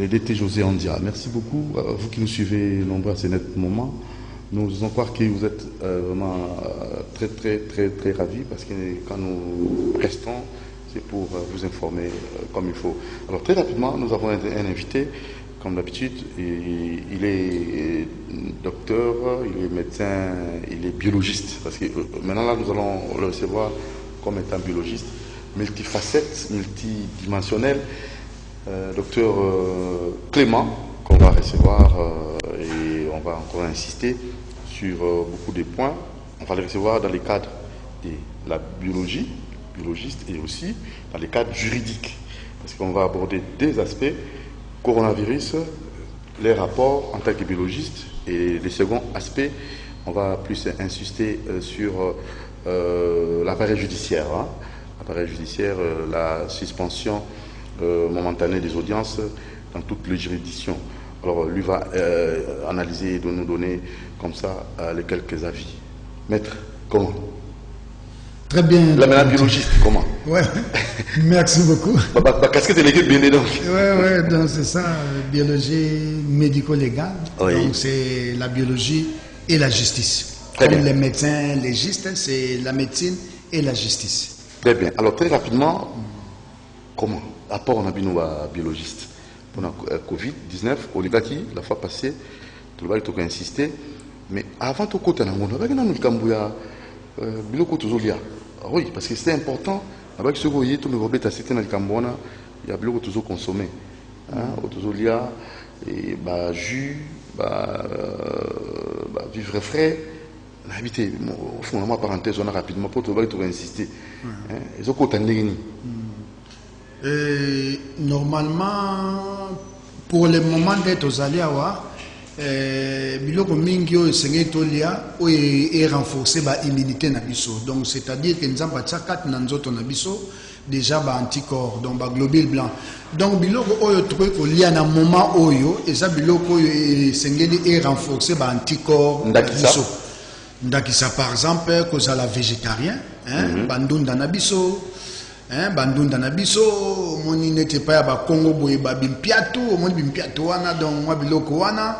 DT José Andia. Merci beaucoup, vous qui nous suivez nombreux à ces nets moments. Nous osons croire que vous êtes vraiment très ravis parce que quand nous restons, c'est pour vous informer comme il faut. Alors très rapidement, nous avons un invité, comme d'habitude, il est docteur, il est médecin, il est biologiste. Parce que maintenant là, nous allons le recevoir comme étant biologiste, multifacette, multidimensionnel, docteur Clément, qu'on va recevoir et on va encore insister sur beaucoup de points. On va le recevoir dans les cadres de la biologie, biologiste, et aussi dans les cadres juridiques. Parce qu'on va aborder des aspects, coronavirus, les rapports en tant que biologiste, et le second aspect, on va plus insister sur l'appareil judiciaire. L'appareil judiciaire, la suspension momentanée des audiences dans toutes les juridictions. Alors lui va analyser et nous donner comme ça les quelques avis. Maître, comment? Très bien. La médecine biologiste, comment? Ouais, merci beaucoup. Casquette et l'équipe bien donc. Ouais, donc c'est ça, biologie médico-légale. Oui. Donc c'est la biologie et la justice. Très Comme bien. les médecins légistes, c'est la médecine et la justice. Très bien. Alors très rapidement, comment? À part on a bien biologiste. Pour la Covid-19, au Ligaki, la fois passée, tout le monde a insisté. Mais avant tout côté, on a dit que oui, parce que c'est important. Avec ce que vous voyez, tout le monde a cité dans le Cambona, il y a beaucoup de consommer. Autozolia, et jus, vivre frais. Habiter, au fond, ma parenthèse, on a rapidement pour tout le monde insister. Ils ont côté normalement, pour le moment d'être aux Aliawa, biloko mingi oyo esengeli tolia oyo renforcer ba immunité na biso. Donc c'est-à-dire que nzamba tsakat na nzoto na biso déjà ba anticorps, donc ba globule blanc. Donc biloko oyo trouvez kolia na moment oyo eza biloko oyo esengeli renforcer ba anticorps na biso. Ndakisa par exemple kozala végétarien, bandunda na biso. Bandunda na biso moni nete pa ya ba Congo boye ba bimpiatu moni bimpiatu wana donc mwa biloko wana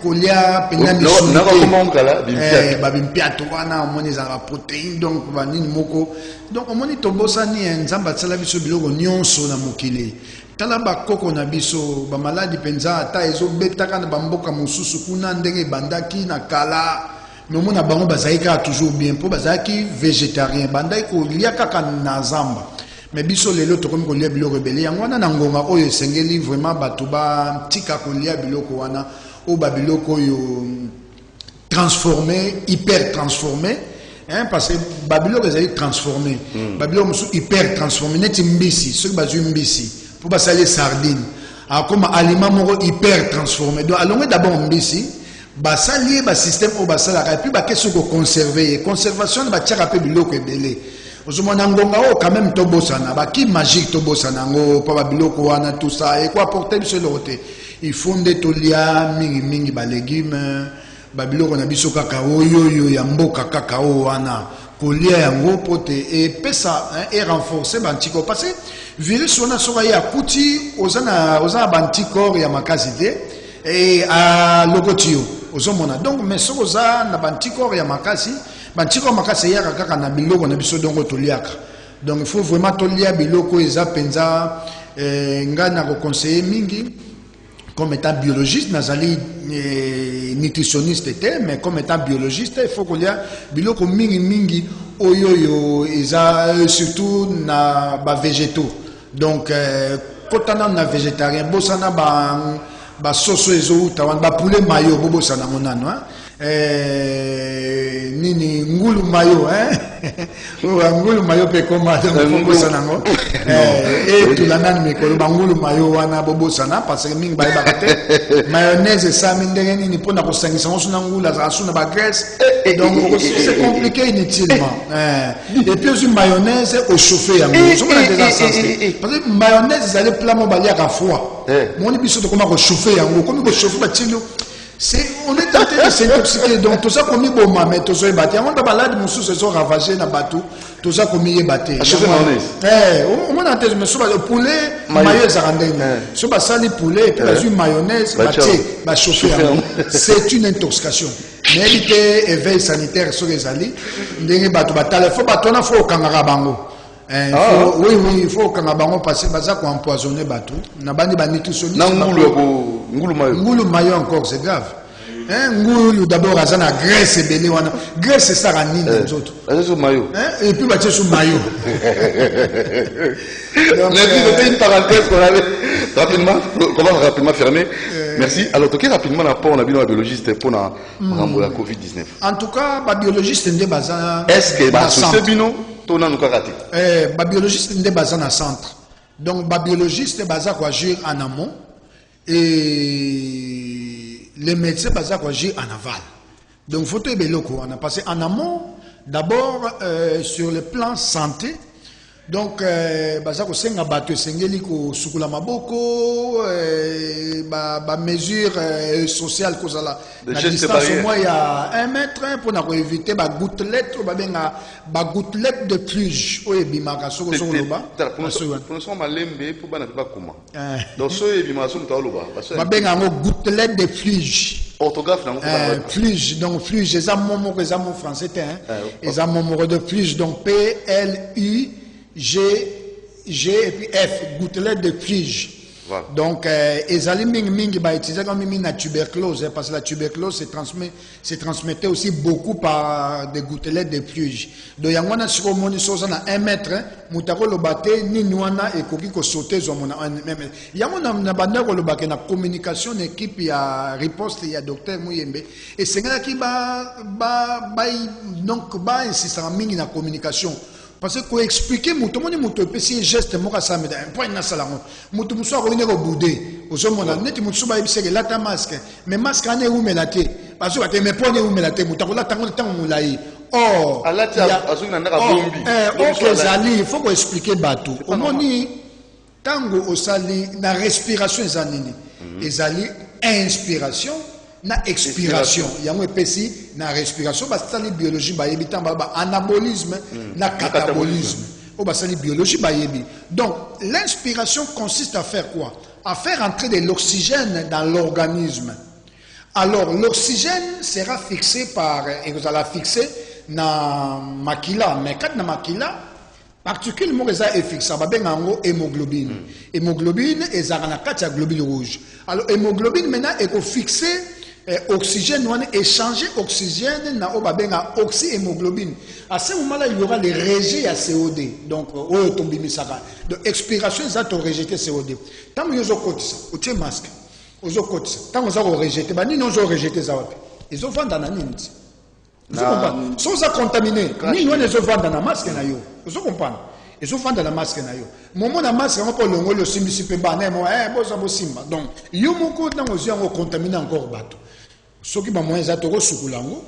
kolia pena biso na comment kala bimpiatu ba bimpiatu wana moni za protéine donc ba nini moko donc moni tobosa ni nzamba tsala biso biloko nyonso na mokili tala ba koko na biso ba maladi penza ata ezo betaka na ba mboka mosusu kuna ndenge bandaki na kala. Mais mon abonnement bazaïka toujours bien pour bazaki végétarien bandai ko lia kaka na zamba mais biso lelo to comme ko lia biloko rebelle yango wana na ngonga oyo sengeli vraiment batuba tika ko lia biloko wana o babiloko yo transformé hyper transformé parce que babiloko ezali transformé babiloko musu hyper transformé neti mbisi ceux bazu mbisi pour basali sardine comme aliment moko hyper transformé donc allons d'abord mbisi basali ba système au basala et puis ba question ko conserver conservation ba tiaka pe biloko ebele ozomona ngonga o quand même tobosana ba ki magique tobosana ngo pa ba biloko wana tout ça et quoi porter sur l'autre il faut de tolia mingi ba légumes ba biloko na biso kaka oyo ya mboka kaka o wana kolia yango pote et pesa et renforcer ba anticorps parce que virus wana soka ya kuti ozana ba anticorps ya makasite et à logotio ozomona donc mais soko za na banticorps ya makasi banticorps makasi ya kaka na biloko na biso dongo toliaka donc il faut vraiment tolia biloko eza penza ngana ko conseiller mingi comme étant biologiste nazali nutritionniste mais comme étant biologiste il faut kolia biloko mingi oyo eza surtout na ba végétaux donc kotana na végétarien bosana ba soso ezo tawan ba poulet mayo bobo sana monano nini ngulu mayo ngulu mayo pe koma bobo sana ngo tulana ni ko ba ngulu mayo wana bobo sana parce que mingi ba bakate mayonnaise ça mindenge nini pona ko sangisa ngo na ngula za suna ba graisse donc c'est compliqué inutilement et puis une mayonnaise au chauffer yango so na déjà sensé parce que mayonnaise ça les plat mo balia ka fois mon biso to comment ko chauffer yango comme ko chauffer ba tilo On est tenté de s'intoxiquer, donc tout ça comme il bon mais tout ça est battu. On a balade mon sous se sont ravagés dans bateau, tout ça comme il est battu. On a tenté mais sur le poulet maillot zarandé. Sur bas ça les poulets et puis la mayonnaise batté, bah chauffer. C'est une intoxication. Mais il était éveil sanitaire sur les alliés. Ndenge bateau batale, faut bateau na faut kangara bango. Oui, il faut que nous passions pour empoisonner bateau. Nous avons nutritionniste. Ngoulou maillot encore, c'est grave. Ngoulou d'abord, il y a Grèce et Béné. Grèce, c'est ça, les autres. Et puis, il y a sous maillot. C'était une parenthèse qu'on avait rapidement, qu'on va rapidement fermer. Merci. Alors, quel rapidement rapport on a vu dans la biologiste pour la COVID-19? En tout cas, la biologiste est basée. Est-ce que c'est bino? La biologiste est basée en centre. Donc, la biologiste est basée à agir en amont et les médecins basés à agir en aval. Donc, il faut que on a passé en amont, d'abord sur le plan santé. Donc, basé à senga bateau, sengeli ko sukula maboko, mesures sociales cause la distance au moins il y a 1 mètre pour éviter gouttelette de pluie au bimaka soko soko loba. Pour nous sommes malembe pour bana pas comment. Donc so e bimaka so mta loba. Benga gouttelette de pluie. Orthographe non pluie donc pluie les amont que les amont français les amont de pluie donc P L U G et puis F, gouttelette de pluie. Voilà. Donc, les aliments bah, utiliser comme la tuberculose, parce que la tuberculose se transmettait aussi beaucoup par des gouttelettes de pluie. Donc, il y a un sur mon chose à 1 mètre, moutako le baté, ni nouana et koki ko sauter sur mon il y a un bandeur le baké na communication équipe, il y a riposte, il y a docteur Mouyembe. Et c'est là qui donc insister en mingi na communication. Parce que pour expliquer, tout le monde peut faire geste, moi ça me dit un point dans salon. Tout le monde soit revenu au boudé. Aux hommes on a net, tout le monde c'est là ta masque. Mais masque on est où mais la tête. Parce que mes points où mais la tête. Tout là tant moulaï. Oh. Il faut qu'on explique bateau. Au moment tango au sali la respiration est anini. Les alliés inspiration. Na expiration, il y a un épaissi na respiration, parce que la biologie, anabolisme, na catabolisme. La biologie, donc l'inspiration consiste à faire quoi? À faire entrer de l'oxygène dans l'organisme. Alors l'oxygène sera fixé par, et vous allez fixer na makila, mais quand na makila, particulièrement est fixé, ça va bien en hémoglobine. Hémoglobine est la globule rouge. Alors hémoglobine maintenant est fixé. Oxygène, on échanger oxygène na obabenga oxyhémoglobine. À ce moment-là, il y aura les rejets à CO2. Donc, donc expiration, ils ont rejeté CO2. Tant que vous avez ça, vous avez masque, vous avez ça. Tant que vous avez rejeté, ils ont rejeté ça. Ils ont vendu dans la ninte. Vous comprenez? Si vous avez contaminé, ils ont vendu dans la masque. Vous comprenez? Ils ont vendu dans la masque. Moment la masque, on peut le simbi si peu bané, moi, simba. Donc, il y a beaucoup de gens qui ont contaminé encore bateau. Ceux qui ont moins à toro sukulango,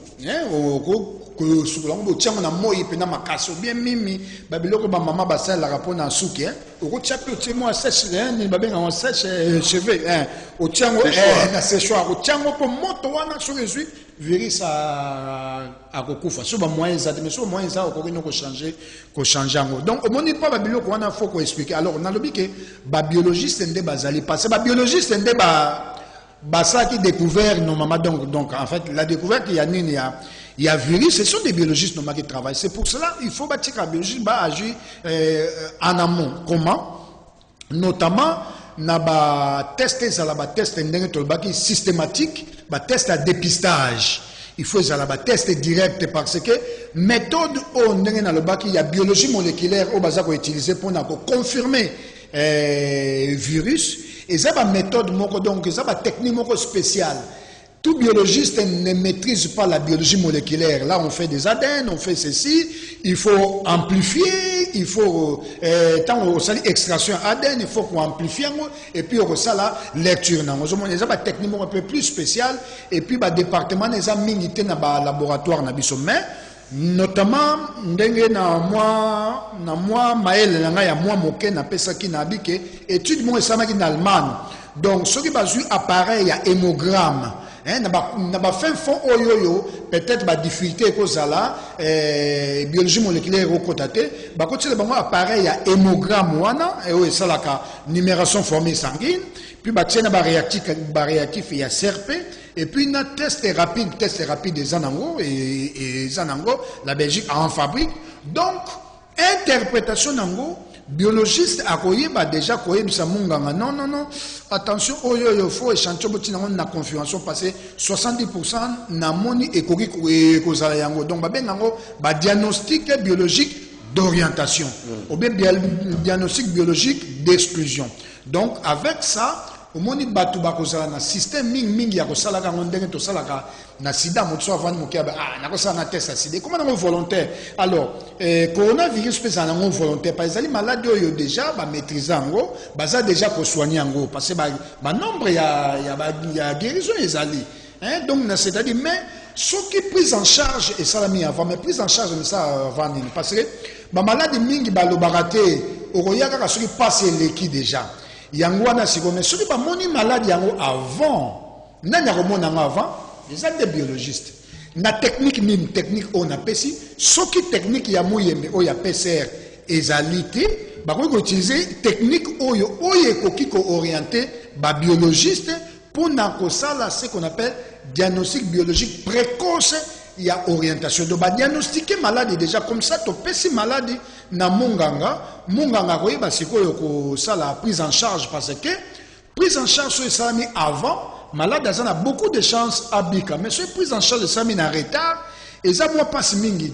au sukulango, tiens, on a moi, il peut n'a ma casse bien mimi, babiloko, ma maman, bassin, la rapport dans souki, au tchapi, tu moi, sèche, il va bien en sèche, cheveux, au tchang, na séchoir, au tchang, pour moto, on a sur les yeux, virus à Kokufa. Sur moyens à mais sur moyens à encore changer. Donc, au moment où babiloko, on a faut qu'on explique. Alors, on a le que biologiste, c'est un débat, parce que biologiste, c'est un débat. Ça qui découvert normalement donc en fait la découverte il y a virus, ce sont des biologistes normalement qui travaillent. C'est pour cela il faut bâtir la biologie agir en amont. Comment? Notamment na test systématique, test à dépistage. Il faut un test direct parce que méthode il y a biologie moléculaire au basa qu'on utilise pour confirmer virus. Et ça une méthode donc ça une technique spéciale. Tout biologiste ne maîtrise pas la biologie moléculaire. Là, on fait des ADN, on fait ceci. Il faut amplifier, il faut tant on sali extraction ADN, il faut qu'on amplifie et puis on ça la lecture. On a une technique un peu plus spéciale et puis le département des milité dans le laboratoire na biso mais notamment ndenge na moi maël na ya moi moké na pesa ki na bike étude mo esama ki na Allemagne. Donc ce qui base appareil à hémogramme hein na ba fin fond oyoyo peut-être ba difficulté ko zala biologie moléculaire au côté ba ko tshela bango appareil ya hémogramme wana et ça la numération formée sanguine puis ba tshena ba réactif ya CRP et puis na test rapide des anango et zanango la Belgique en fabrique donc interprétation nango biologiste a koyeba déjà koyebisa munganga non attention oyo faut échantillon botina na confirmation passé 70% na moni ekoki kozala yango donc ba bengango ba diagnostic biologique d'orientation ou bien diagnostic biologique d'exclusion donc avec ça au moni batu bakozala na système mingi ya kosala ka ndenge to salaka na sida motso avant mokiaba na kosala na test sida comment na volontaire alors coronavirus pesa na volontaire par exemple maladie oyo déjà ba maîtriser ngo baza déjà ko soigner ngo parce que ba nombre ya guérison ezali hein donc c'est-à-dire mais ce qui prise en charge et salami avant mais prise en charge mais ça avant parce que ba maladie mingi ba lobaraté okoyaka ka soki passe l'équi déjà yango wana siko mais soki ba moni malade yango avant nani akomona ngo avant les des biologistes na technique mime technique on appelle si soki technique ya moyembe o ya PCR ezalité ba ko utiliser technique oyo ekoki ko orienter ba biologiste pour na ko sala ce qu'on appelle diagnostic biologique précoce. Il y a orientation. Donc, diagnostiquer maladie déjà comme ça, tu peux si maladie na munganga koye basiko ça la prise en charge parce que prise en charge sur ça mis avant malade ça a beaucoup de chances à bika mais sur prise en charge ça mis en retard et ça moi passe mingi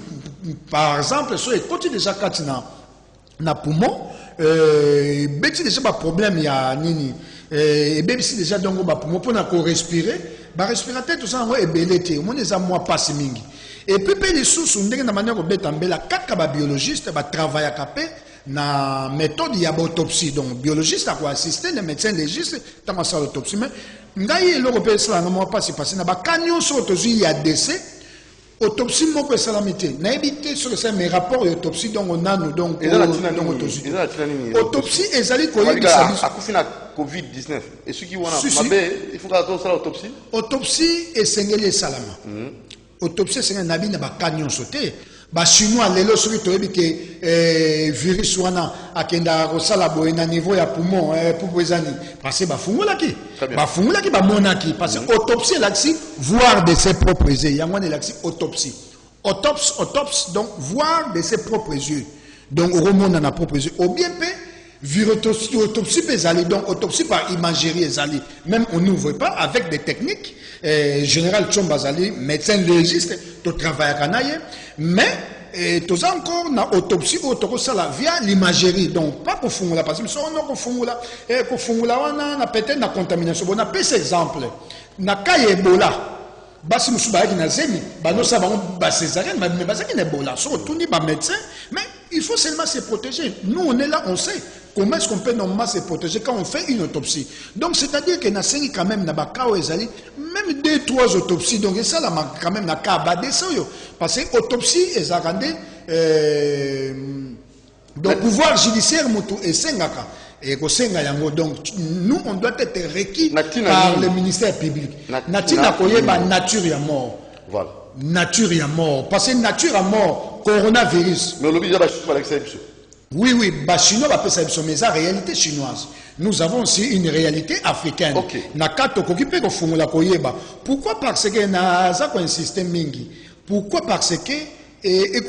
par exemple sur côté déjà katina na poumon beti déjà pas problème ya nini et bien si déjà donc ba poumon pour na ko respirer ba respirateur tout ça on est belete on est à moi passe mingi et puis les sous ndenge na manière ko betambela kaka ba biologiste ba travailler capé na méthode ya autopsie donc biologiste a ko assister les médecins légistes dans sa autopsie mais ngai le repère ça na moi passe na ba kanyon so autopsie ya décès autopsie moko salamité na éviter sur ça mes rapports d'autopsie donc on a nous donc autopsie ezali ko yebisa akufina COVID-19 et ceux qui wana mabe il faut que ça autopsie esengeli salama autopsie esengeli nabi na ba kanyon sauté ba chinois lelo soki toyebi ke virus wana akenda kosala boye na niveau ya poumon pour boezani parce que bafungolaki bamonaki parce que autopsie laxi voir de ses propres yeux yango ne laxi autopsie donc voir de ses propres yeux donc remona na propres yeux ou bien pe autopsie ezali donc autopsie par imagerie ezali même on n'ouvre pas avec des techniques général Tchombazali médecin légiste to travaille kanaye mais tous encore na autopsie autoko sala via l'imagerie donc pas ko fungula parce que on ko fungula wana na peut-être na contamination bon appelle cet exemple na ka Ebola basi musuba yaki na zemi bano sa ba césarienne mais bazaki na Ebola so tout ni ba médecin mais il faut seulement se protéger nous on est là on sait comment est-ce qu'on peut normalement se protéger quand on fait une autopsie donc c'est-à-dire que na sengi quand même na ba kao ezali même 2-3 autopsies donc ça là quand même na ka ba desoyo parce que autopsie ezakande donc pouvoir judiciaire mutu esengaka et kosenga yango donc nous on doit être requis par le ministère public natina koyeba nature ya mort voilà nature ya mort parce que nature à mort coronavirus mais l'objet ba chinois l'exception oui ba chinois ba pesa mais ça réalité chinoise nous avons aussi une réalité africaine na kato kokipe ko fungula koyeba pourquoi parce que na za ko insister mingi pourquoi parce que et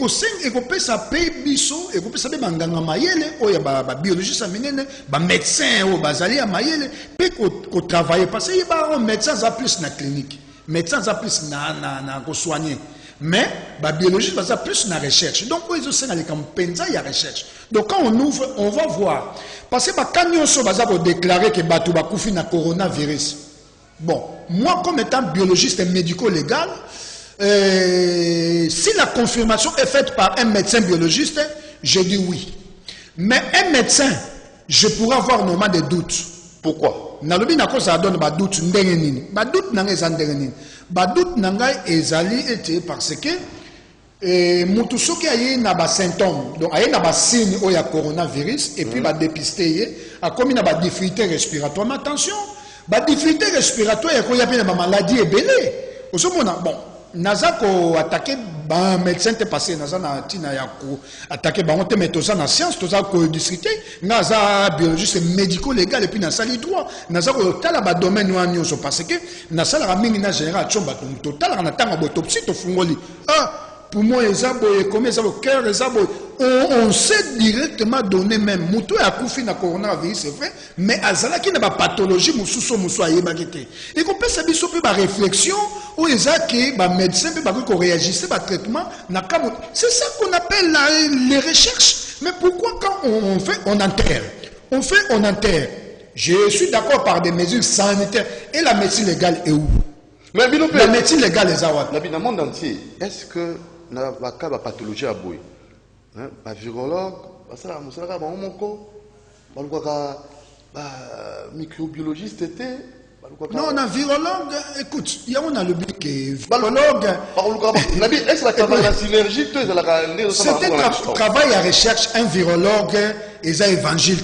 pesa pe biso et pesa be banganga mayele oya ba biologiste minene ba médecin o bazali ya mayele pe ko travailler parce que ba médecin za plus na clinique médecin za plus na ko soigner mais ba biologiste va plus na recherche donc ils ont les campenza ya recherche donc quand on ouvre on va voir parce que ba kanyo so baza ko déclarer que batu ba kufi na coronavirus bon moi comme étant biologiste médico-légal si la confirmation est faite par un médecin biologiste, je dis oui. Mais un médecin, je pourrais avoir normalement des doutes. Pourquoi? Nalobi na ko ça donne ba doute ndenge nini. Ba doute nanga ezandenge nini. Ba doute nanga ezali ete parce que mutu soki aye na ba symptômes. Donc aye na ba signe o ya coronavirus et puis ba dépister a commis na ba difficulté respiratoire. Mais attention, ba difficulté respiratoire ko ya pe na maladie ebele osomona bon naza ko attaquer ba médecin te passé naza na tina ya ko attaquer ba on te mettre ça na science toza ko discuter naza biologiste médico légal et puis na sali droit naza ko tala ba domaine wa nyonso parce que na sala mingi na général chomba total na tanga autopsie to fungoli pour moi comment ça le cœur on sait directement donner même muto ya kufi na coronavirus c'est vrai mais azala qui na ba pathologie mususo muso ayeba kete et qu'on peut savoir so pe ba réflexion ou ezaki ba médecin pe ba ko réagir ba traitement na kamo c'est ça qu'on appelle les recherches mais pourquoi quand on fait on enterre je suis d'accord par des mesures sanitaires et la médecine légale est où mais la médecine légale est à dans le monde entier est-ce que na ba ka ba pathologie à boy hein ba virologue ba sala musala ba moko ba luka ba microbiologiste était non on a virologue écoute il y a on a le but que virologue est-ce que la synergie c'est un travail à recherche un virologue ils a évangile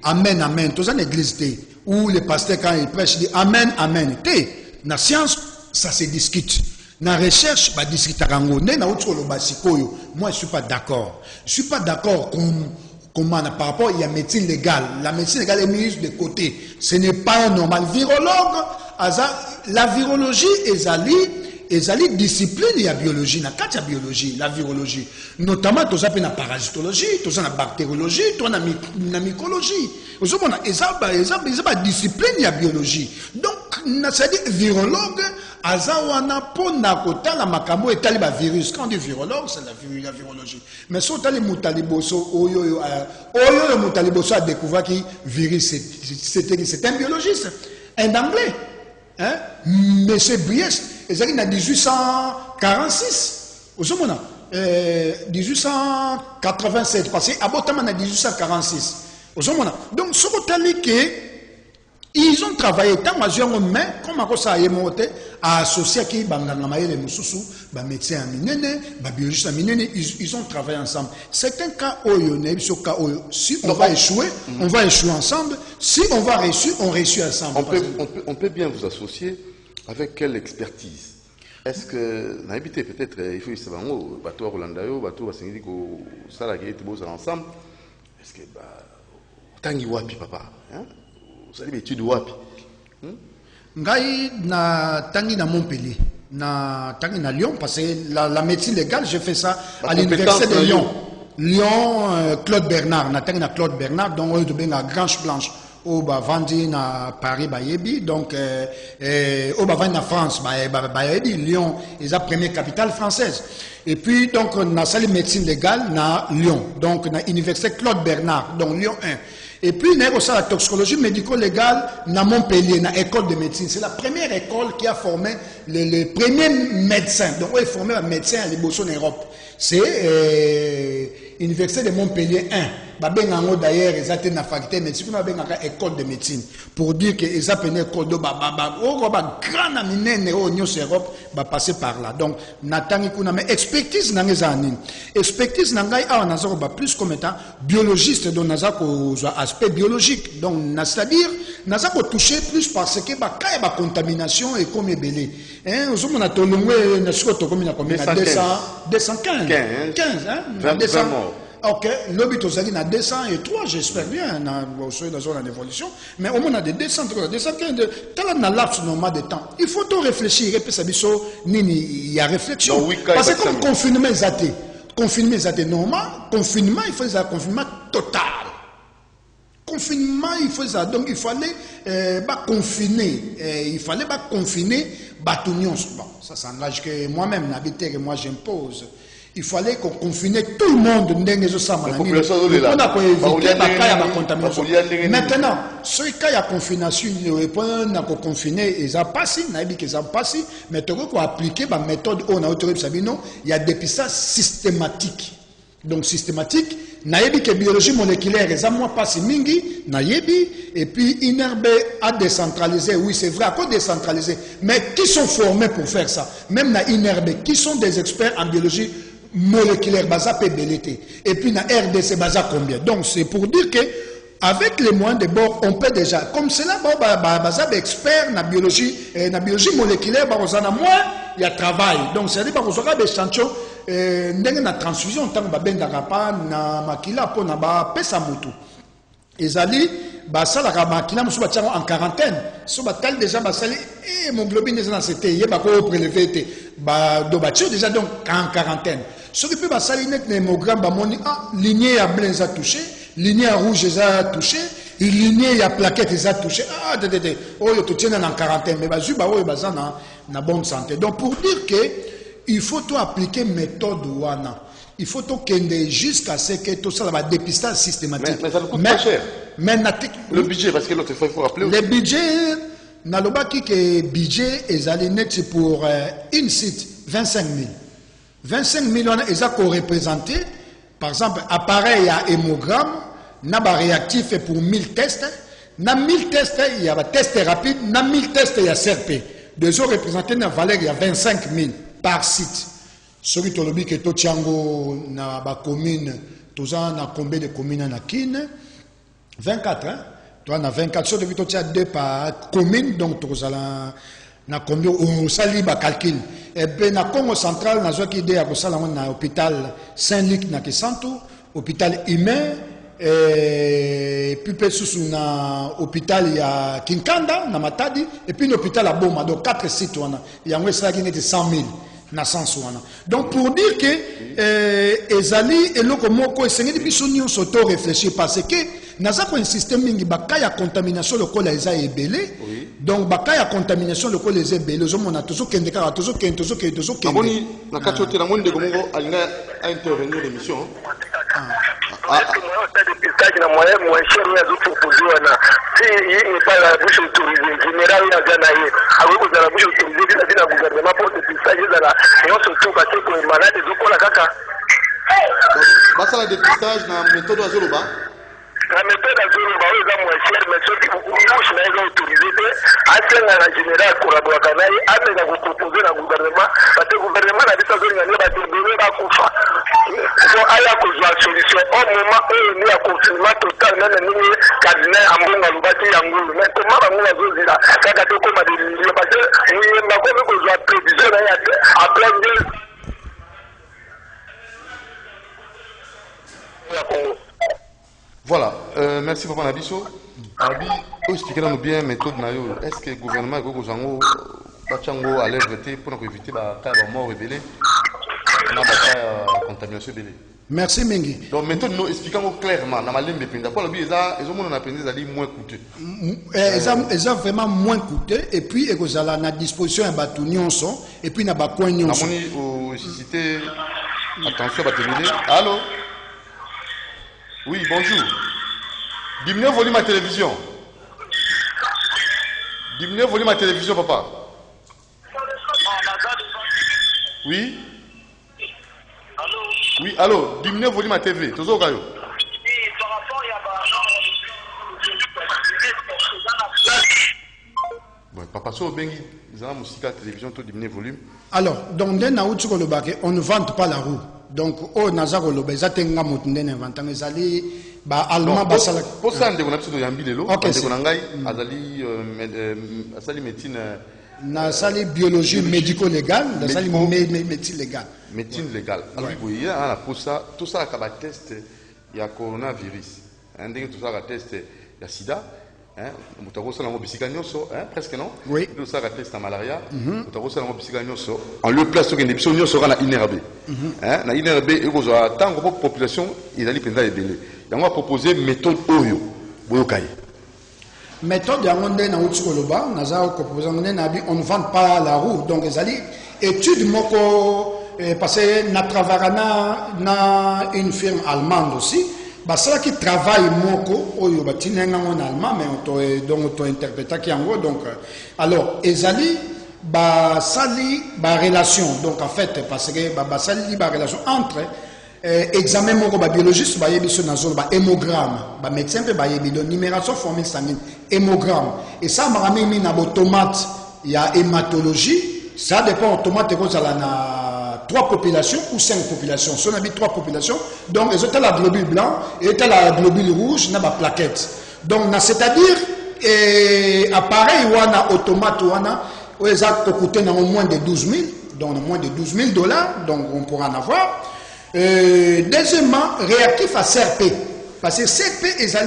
amen amen tous en église où les pasteurs quand ils prêchent disent amen amen na science ça se discute. Dans la recherche, moi je ne suis pas d'accord. Je ne suis pas d'accord par rapport à la médecine légale. La médecine légale est mise de côté. Ce n'est pas normal. Virologue, la virologie est discipline et la biologie. La biologie, la virologie. Notamment, tu as la parasitologie, tu as la bactériologie, tu as la mycologie. Tu as la discipline et la biologie. Donc, c'est-à-dire virologue, azawana pona kota la makamo et taliba virus. Quand on dit virologue, c'est la virologie. Mais si on a les moutaliboso, oyo le moutaliboso a découvert que virus c'est un biologiste, un anglais, hein? Monsieur Briest, ils ont en 1846. Au 1887, parce que Abotama en 1846. Donc, ce que ils ont travaillé tant à jouer mais comme ça a été associé qui les mususu médecins biologistes ils ont travaillé ensemble. C'est un cas si on va échouer on va échouer ensemble, si on va réussir on réussit ensemble. On peut bien vous associer avec quelle expertise? Est-ce que n'habitez peut-être il faut savoir bateau Rolandayo bateau basengeli ko sala ki tout ensemble? Est-ce que tangi wapi papa hein? Vous allez étudier wapi? Ngai na tangi na Montpellier, na tangi na Lyon parce que la médecine légale j'ai fait ça à l'université de Lyon. Lyon Claude Bernard, na tangi na Claude Bernard donc on est na Grange Blanche au Bavandi na Paris Bayebi donc au Bavandi na France Bayebi Lyon est la première capitale française. Et puis donc on a salle médecine légale na Lyon donc na université Claude Bernard donc Lyon 1. Et puis, il y a aussi la toxicologie médico-légale dans Montpellier, dans l'école de médecine. C'est la première école qui a formé les premiers médecins. Donc, on est formé un médecin à l'Ibosso en Europe. C'est l'université de Montpellier 1. D'ailleurs, ils ont une faculté de médecine, une école de médecine. Pour dire qu'ils ont une école de grande amine en Europe, passer par là. Donc, mais expertise dans les années. Expertise dans les années, plus comme étant biologiste, donc aspect biologique. Donc, c'est-à-dire, nous avons touché plus parce que il y a contamination et comme belé. Nous avons 215. 20 morts. Ok, le but aux à 203, j'espère bien, dans la zone d'évolution, mais au moins on a des 215, tel un laps normal de temps. Il faut tout réfléchir, et puis ça il y a réflexion. Parce que comme confinement est athée, normal, confinement, il faut un confinement total. Confinement, il faut ça, donc il fallait confiner, Batunions. Bon, ça s'engage que moi-même, n'habiter que moi j'impose. Il fallait qu'on confine tout le monde. Maintenant, ceux qui ont confination, ils ont confiné, ils ont passé, mais tu as appliqué la méthode il y a des dépistage systématique. Donc systématique, naïbi que biologie moléculaire, ils ont passé mingi, naïbi, et puis INRB a décentralisé, oui c'est vrai, à quoi décentralisé, mais qui sont formés pour faire ça? Même na INRB, qui sont des experts en biologie moléculaire, baza PBLT. Et puis, na RDC, baza combien? Donc, c'est pour dire que avec les moyens de bord, on peut déjà, comme cela, bah, expert na biologie moléculaire, bah, il y a travail. Donc, c'est-à-dire, bah, on aura des échantillons, na transfusion, tant que bengaka pa na makila pour na ba pesa mutu. Ezali, bah, ça, la makila, musu ba en quarantaine. So, bah, tel déjà, bah, sali, hémoglobine, déjà, c'était, yé, bah, ko prélevé, bah, do, bah, déjà, donc, en quarantaine. Ce qui peut, bah, sali, net, l'hémogramme, bah, moni, lignée à blanc, a touché. Lignée rouge, ils ont touché. Lignée à plaquette, ils ont touché. Ah, oh, tu tiens en quarantaine. Mais bah, oh, bah, ça, na bonne santé. Donc, pour dire que, il faut tout appliquer méthode WANA. Il faut tout kende jusqu'à ce que tout ça va dépistage systématique. Mais ça coûte pas cher. Mais, le budget, parce que l'autre fois, il faut rappeler. Le budget, nalobaki que budget, ils allaient net pour une site, 25 000. 25 000, ils ont représenté. Par exemple, appareil à hémogramme, n'a pas réactif pour 1000 tests. Dans 1000 tests, il y a un test rapide. Dans 1000 tests, il y a CRP. Deux autres représentés dans la valeur, il y a 25 000 par site. Celui qui a dit que Tochango, dans la commune, tous ans, dans combien de communes dans Kine 24, hein? Toi, dans 24, celui qui a 2 par commune, donc tous ans, na combien on sali ba calcul et ben na Congo central na zo ki idée à sala na hôpital Saint-Luc na Kisantu hôpital humain et puis pe susu na hôpital ya Kinkanda na Matadi et puis l'hôpital à Boma donc 4 sites wana ya ngwe qui n'était 100 000 na sens wana donc pour dire que ezali eloko moko esengeli biso nyonso to réfléchir parce que naza ko un système mingi bakaya contamination lokola eza ebele donc bakaya contamination lokola eza ebele zo mona tozo kende kaka tozo kende aboni na kati na monde ko mongo alinga a intervenir l'émission dépistage na moyen moins cher ya zo proposer wana si il n'est pas la bouche autorisée général ya ganaye avec vous la bouche autorisée dina gouvernement pour dépistage la non surtout parce que les malades zo kola kaka basa la dépistage na méthode azoloba. La méthode à zéro est moins chère, mais ceux qui vous n'ont autorisé, en général, collaborer avec eux, à vous proposer au gouvernement, parce que le gouvernement a dit que vous avez donné la confiance. Il faut aller à la solution. Au moment où il y a un confinement total, même si Kadina a mon alubati Yangoul, mais comment on va vous dire, quand on a des milliers, parce que nous avons besoin de prévision à plein de. Voilà, merci Papa Nabiso. Abi, expliquez-nous bien la méthode Nayo. Est-ce que le gouvernement a alerte pour éviter la mort révélée, la contamination révélée? Merci Mengi. Donc méthode nous expliquons clairement. Dans ma ligne de pinda, pour le but, ils ont moins coûteux. Ils ont vraiment moins coûteux et puis ils ont à disposition un bâton nyonso et puis na ba coin nyonso. Cité attention à terminer. Allô? Oui, bonjour. Diminuez le volume à la télévision. Diminuez le volume à la télévision, papa. Oui? Allô? Oui, allô, diminuez le volume à la TV. Toujours au caillou. Bon, papa, so bengi, ils ont la musique à la télévision, tout diminuer le volume. Alors, dans on ne vante pas la roue. Donc, oh, nazaro lobe, zatenga mutundene vantanga zali ba allemand basala. Pour ça, on a besoin de yambilelo. Ok. On a azali médecine. Na sali biologie médico-légale, na sali médecine légale. Médecine légale. Alors, vous voyez, pour ça, tout ça, il y a test, il y a coronavirus. Tout ça, il y a test, il y a sida. Presque non. Oui. Tout ça, il y a test à malaria. En lieu de place, il y a des gens qui sont INRB. La INRB, il y a tant de population, il y a des gens qui ont proposé une méthode Oyo. Méthode, on ne vend pas la roue. Donc, étude, parce que nous travaillons dans une firme allemande aussi. Ceux qui travaillent moko, oyo batinenga en allemand, mais on interprète qui en gros. Donc, alors, ezali sali relation. Donc, en fait, parce que sali relation entre examen moko biologiste yebiso nazolo hémogramme, médecin pe yebido numération formule sanguine, hémogramme. Et ça m'a mis na automate, il y a hématologie. Ça dépend automate ko na 3 populations ou 5 populations. Si on a 3 populations, donc ils ont la globule blanc et la globule rouge, na ba plaquette. Donc c'est-à-dire appareil wana automate wana ils ont coûté au moins de 12 000, donc moins de 12 000 $, donc on pourra en avoir. Deuxièmement, réactif à CRP. Parce que CRP, ils ont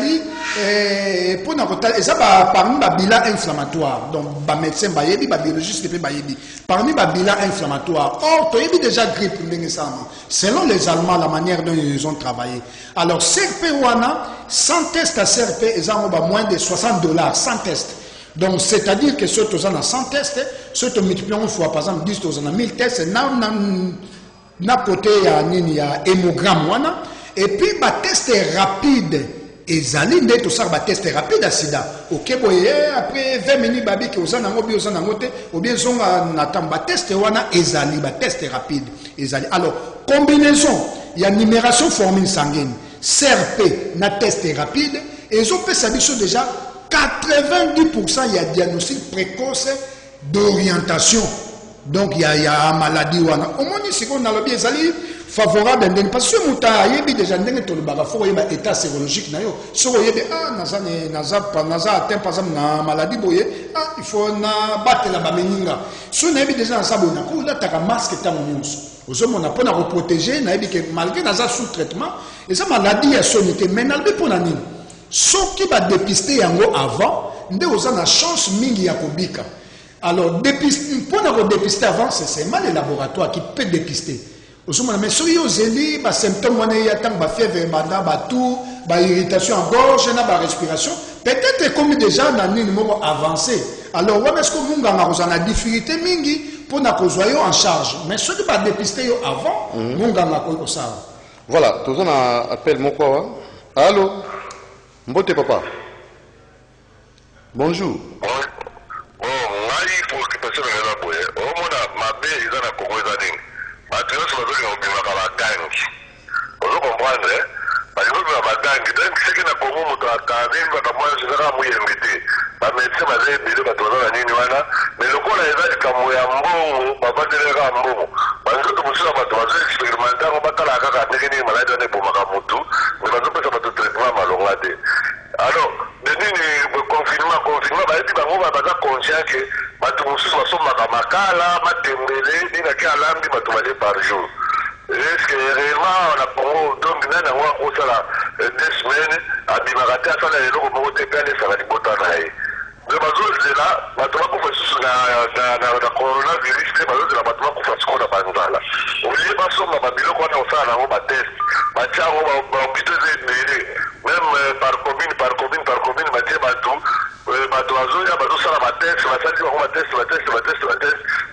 parmi les bilans inflammatoires. Donc, les médecins, les biologistes, parmi les bilans inflammatoires. Or, tu as déjà grippe, selon les Allemands, la manière dont ils ont travaillé. Alors, CRP, sans test à CRP, ils ont moins de 60 $, sans test. Donc, c'est-à-dire que ceux qui ont 100 tests, ceux qui multiplient une fois, par exemple, 10 qui ont 1000 tests, na côté il y a hémogramme et puis ba test rapide ezali nde to ça ba test rapide à sida OK boye après 20 minutes babi ke ozana ngobi ozana ngote ou bien zonga na ba test wana ezali ba test rapide ezali. Alors combinaison il y a numération formule sanguine CRP na test rapide et ils ont fait ça déjà 90% il y a diagnostic précoce d'orientation. Donc il y a maladie wana au moins si on a le bien sali favorable parce que muta yebi déjà ndenge to le baga faut yeba état sérologique na yo so yebi naza atteint par exemple na maladie boye il faut na battre la bameninga so na yebi déjà na sabo na ko la taka masque ta monus ozomona pona ko protéger na yebi que malgré naza sous traitement et ça maladie ya sonité mais na le pona nini so qui va dépister yango avant nde oza na chance mingi ya kobika. Alors, pour dépister avant, c'est seulement les laboratoires qui peuvent dépister. Mais si vous avez des symptômes, vous avez des fièvres, des irritations en gorge, des respiration, peut-être comme déjà dans un numéro avancé. Alors, est-ce que vous avez des difficultés pour nous en charge? Mais si vous avez dépisté avant, vous avez ça. Voilà, tout le monde appelle mon quoi? Allô? Mbote papa. Bonjour. Préoccupation de la boue. Au moins, ma belle, ils ont la corrosion. Ma théorie, c'est que nous avons la gangue. Vous comprenez? Parce que nous avons la gangue. Donc, c'est que nous avons la gangue. Moi, je vais vous inviter. Ma médecin m'a dit que nous avons la gangue. Mais le coup, là, il y a des camouilles, papa de la gangue. Parce que nous avons expérimenté, on va la gangue, on a des maladies pour ma camutu. Mais nous avons un traitement malheureusement. Alors, le confinement, bah, il dit, on va pas conscient que batumusu basomaka makala matembele dinaki alambi batumale par jour. Est-ce que réellement on a pour donc nana wa osala 2 semaines abimaka te asala eloko moko te kale sala libota na ye. Le bazol de là batuma ko fasu na coronavirus te bazol de la batuma ko fasu ko na banzala. Olie basoma babiloko na osala na ba test batia ko ba hôpital de même par commune batie bato bato azoya bazosala bateste basali bango bateste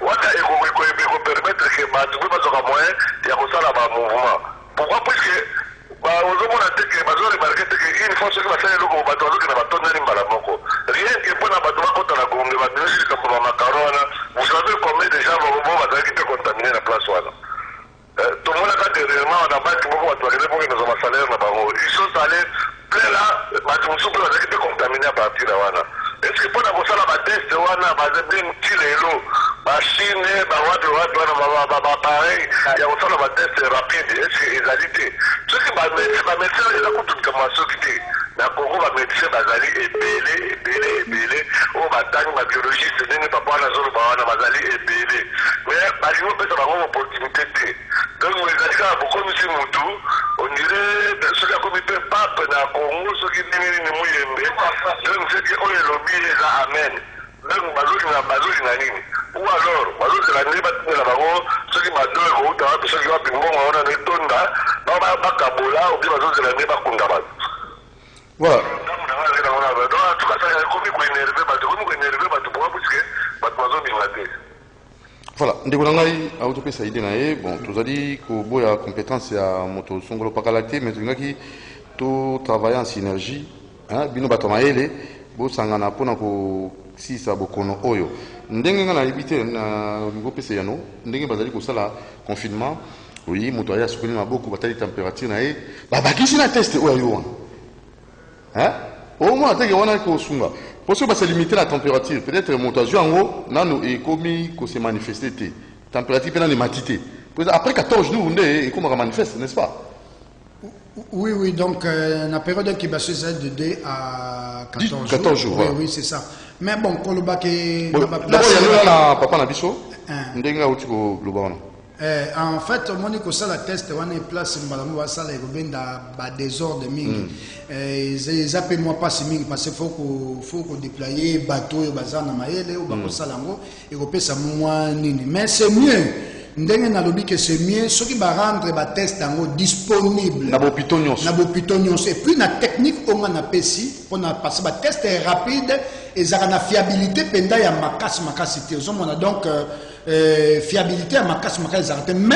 wana ekopermettre ke bato mpe bazwaka moyen ya kosala bamouvement. Pourquoi? Puisque ozomona te ke bazoremarke te ke une fois soki basali eloko bato bazokende batondani mbala moko rien ke mpona bato bakota na gombe babimisi likambo bamacaro wana. Vous savez combien de gens bazalaki te contamine na place wana. Tout le monde a dernièrement on a battu beaucoup bato bakende mpoke nazwa basalaire na bango ils sont allés plein là bato mosusu mpe bazalaki te contamine à partir ya wana. Est-ce que mpona kosala bateste wana bazabe nti lelo bachine bawapi wana bapareil ya kosala bateste rapide est-ce que ezali te soki bamédecin eza kutulikama soki te na Congo bamédecin bazali ebele oyo batangi babiologiste ndenge papa wana azoloba wana bazali ebele mais balingi opesa bango opportunité te. Donc ezali kaka bokomisi mutu ondire soki akomi mpe pape na Congo soki ndenge muyembe donc soki oyo elobi eza amen. Donc bazolinga nini ou alors bazozela ndenge batindela bango soki bato ekouta wapi soki wapi mbongo wana netonda bakabola obi bazozela ndenge bakunda bato. Voilà. Voilà, ndeko na ngai autopesa idée na ye bon tozali koboya compétence ya moto songolo pakalate mais tolingaki to travailler en synergie bino bato mayele bosangana mpona kosisa bokono oyo ndenge nga nayebi te na olingo pesa yano ndenge bazali kosala confinement oyi moto aye asukoli maboko batali température na ye babakisi na teste oyo ayo wana au moins ateke wana kosunga parce que ça limiter la température peut-être moto azwi yango nano ekomi kose manifester te température mpe nano emati te Après 14 jours, on est comme on manifeste, n'est-ce pas? Oui, donc la période qui va se de 2 à 14 jours. Voilà. Oui, c'est ça. Mais bon, quand le bac est. D'abord, il y a papa Nabiso. En fait, moi, je suis la test, on est place, je suis dans désordre. Ils appellent moi pas si parce qu'il faut déployer bateau et bazar na maele ou bakosalango et repé ça moi nini. Mais c'est mieux. Ndenge na lobi que c'est mieux ceux qui va rendre ba test dango disponible na bopito nyonso et puis na technique on a pesi pour na passer ba test est rapide et ça na fiabilité penda ya makasi te on a donc fiabilité à makasi mais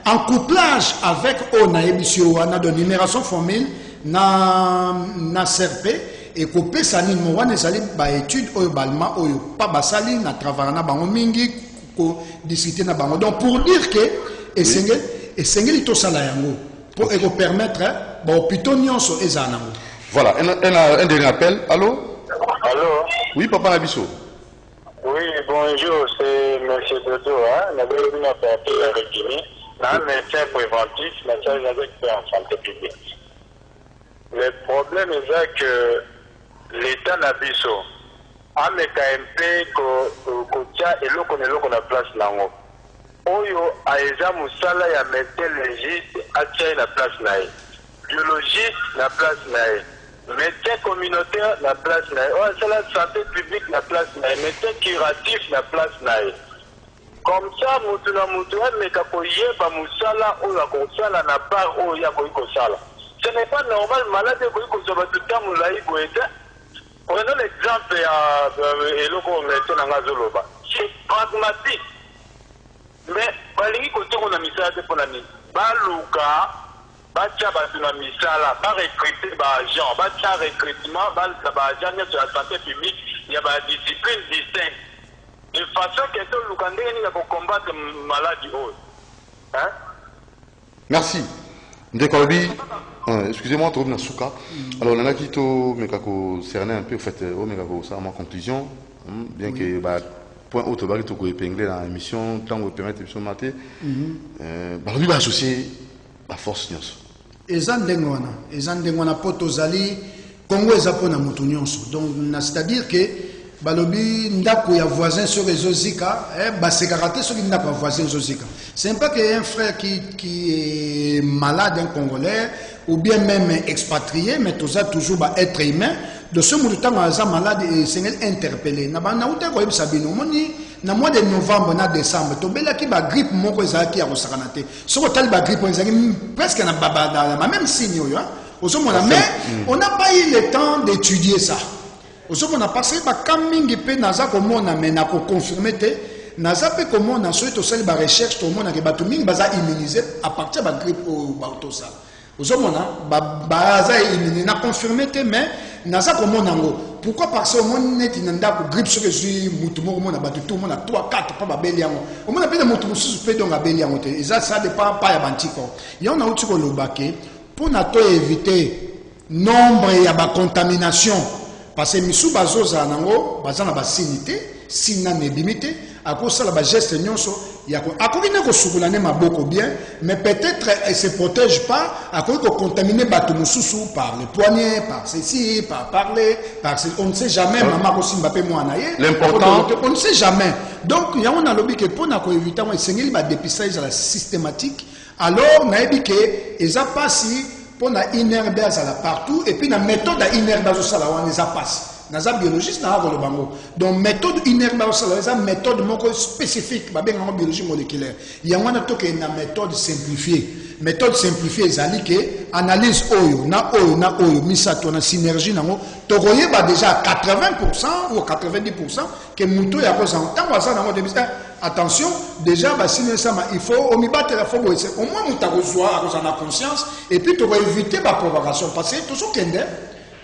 en couplage avec on a émission on a de numération formule na CRP et couper ça ni mo wana ezali ba étude oyo balma oyo pa basali na travailler na bango mingi discuter na bango. Donc pour dire que esengeli to sala yango pour permettre ba hôpitaux nyonso ezana. Voilà, un dernier appel. Allô? Allô? Oui, papa Nabiso. Oui, bonjour, c'est M. Dodo, hein. Nous avons une appel avec Guinée. Un médecin préventif, médecin en santé publique. Le problème est que l'État Nabiso a un KMP kotia eloko na place nango. Oyo aeza musala ya médecin légiste atia na place nae. Biologiste na place nae. Médecin communautaire na place nae. Oyo la santé publique na place nae. Médecin curatif na place nae. Comme ça, mutu na mutu ameka koyeba musala oyo akosala na part oyo ya koyikosala. Ce n'est pas normal malade koyikosoba tutamu la iboete. Prenons l'exemple de l'Eloko Médecin Nangazoloba. C'est pragmatique. Mais, balingi côté on a mis ça pour la nuit. Balouka, batia batuna misala, ba recruter ba agent, batia recrutement, ba agent sur la santé publique, il y a ba discipline distincte. De façon que tout le monde est pour combattre maladie haute. Hein? Merci. Ndekolobi, excusez-moi, trop bien souka. Alors, on a quitté Mekako cerner un peu, en fait, au Mekako, ça, ma conclusion, bien que, point haut, bari to ko épingler dans l'émission, tant qu'on permet l'émission maté, bari va associer la force nyonso. Ezandengwana potozali Congo ezapona mutu nyonso. Donc, c'est-à-dire que balobi ndako ya voisin sur les Zika, c'est karaté sur les ndako ya voisin Zika. C'est pas qu'un frère qui est malade, un Congolais, ou bien même expatrié, mais tout ça toujours être humain. De ce moment temps, on malade et c'est interpellé. Na outé ko sabino moni na mois de novembre na décembre to bela ki ba grippe moko ezaki ya kosakanate. Soko tali ba grippe ezaki presque na baba na même signe yo hein. Mais on n'a pas eu le temps d'étudier ça. On a passé par Kamingi pe naza komona mais na ko confirmer te naza pe komona so to sali ba recherche to mona ke batu mingi baza immuniser à partir ba grippe au ba to ça. Ozomona baza immuniser na confirmer te mais naza komona ngo pourquoi parce que on net inanda ko grippe sur les mutu moko mona batu tout mona 3 4 pa ba beli yango o mona pe mutu mususu pe donc ba beli yango te ça dépend pas ya bantiko ya on a uti ko lobake pour na to éviter nombre ya ba contamination. Parce que misu bazoza nango bazana basinité sina nebimité à cause de la geste nyonso yako akobina ko sukulane maboko bien mais peut-être elle se protège pas à cause de contaminer batu mususu par les poignets par ceci par parler par on ne sait jamais maman ko simba pe mwana ye l'important on ne sait jamais donc ya on a lobby que pour na ko éviter on sengeli ba dépistage à la systématique alors na ebi que eza pasi on a inerbe à la partout et puis la méthode à inerbe au salawa les a passe naza biologiste na le bango donc méthode inerbe au salawa c'est méthode moko spécifique ba ben en biologie moléculaire il y a une méthode simplifiée ezali que analyse oyo na misato na synergie nango to koyeba déjà à 80% ou 90% que muto ya ko tant ça nango de attention déjà il faut au mibattre la fois au moins muta reçoit à conscience et puis tu vas éviter la provocation parce que toujours kende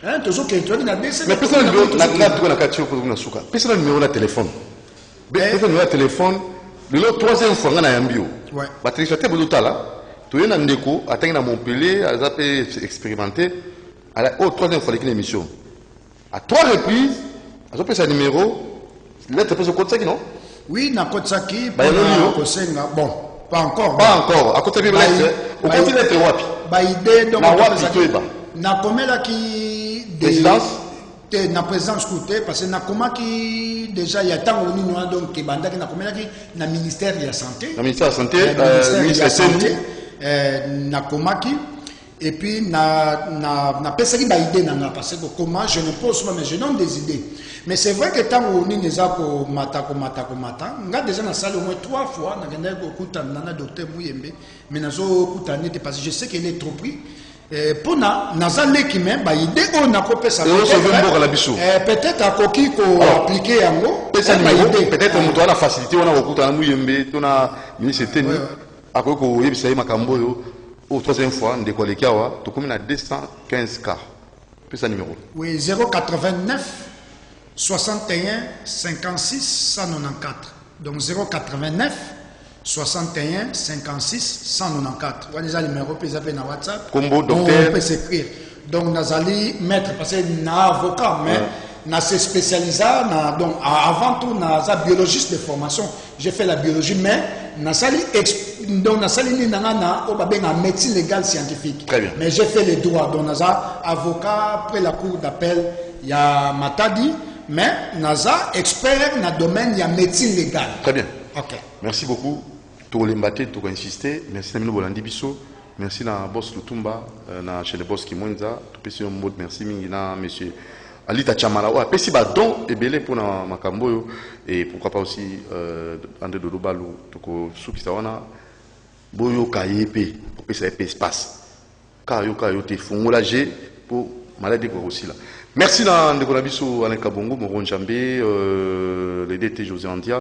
hein toujours kende na mais personne na katio pour na suka personne numéro de téléphone personne numéro de téléphone le troisième fois na yambio ouais ba télécharger boulota là tu es na ndeko atangi na Montpellier azapé expérimenté à la troisième fois l'émission à 3 reprises azopé sa numéro lettre peut se compte ça non. Oui, na kotsaki bon Pas encore. Pas encore. À côté de l'être, au continent de Wapi. Baïdé, donc, Na Wapi, Toeba. na komela qui Présidence? Na présidence côté, parce que na koma qui déjà il y a tant au niveau donc qui banda qui na komela qui na ministère de la santé. Le ministère de la Santé, ministère de la santé, Santé. na koma qui et puis na pesaki baïdé na parce que comment je ne pose pas mais je donne des idées. Mais c'est vrai que tant au niveau des ko mata, nga déjà na salle au moins 3 fois na genda ko kuta na docteur Muyembe mais na zo kuta nete parce que je sais qu'il est trop pris. Pour nazale qui même bah idée on a coupé ça peut-être à coquille qu'on appliquer en gros peut-être on doit la facilité on a recours à Muyembe on a ministre tenu à quoi qu'on y ait makambo yo au troisième fois on décolle kiawa to comme na 215 cas plus ça numéro oui 089 61 56 194 donc 089 61 56 194. Voilà les numéros que vous avez dans WhatsApp. Combo docteur. On peut s'écrire. Donc, Nazali maître, parce que na avocat, mais na se spécialisé, donc avant tout, na biologiste de formation. J'ai fait la biologie, mais Nazali donc Nazali ni na médecine légale scientifique. Très bien. Mais j'ai fait les droits. Donc, Naza avocat après la cour d'appel, il y a Matadi, mais Naza expert dans le domaine, il y a médecine légale. Très bien. Ok. Merci beaucoup. Tout le monde tout insister. Merci à Bolandi Bisso. Merci à boss Lutumba, na chez le boss Kimonza. Tout petit mot merci mingina monsieur Alita Chamala. Ouais, petit badon et belé pour na makambo et pourquoi pas aussi André Dolobalu tout souki sawana boyo kayepe pour que ça ait espace. Kayo te fongola G pour maladie pour aussi là. Merci à Ndekona Bisso Alain Kabongo, Moron Jambé, le DT José Andia.